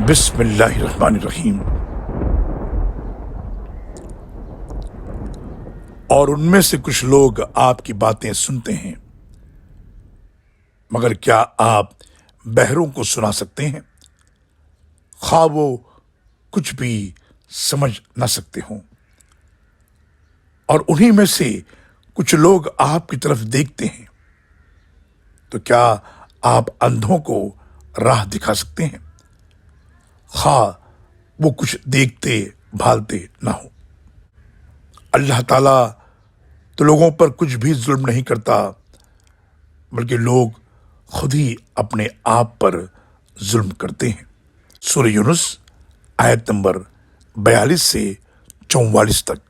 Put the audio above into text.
बिस्मिल्लाहिर्रहमानिर्रहीम। और उनमें से कुछ लोग आपकी बातें सुनते हैं, मगर क्या आप बहरों को सुना सकते हैं, खा वो कुछ भी समझ न सकते हों। और उन्हीं में से कुछ लोग आपकी तरफ देखते हैं, तो क्या आप अंधों को राह दिखा सकते हैं, खा वो कुछ देखते भालते ना हो। अल्लाह ताला तो लोगों पर कुछ भी जुल्म नहीं करता, बल्कि लोग खुद ही अपने आप पर जुल्म करते हैं। सूरह यूनुस आयत नंबर 42 से 44 तक।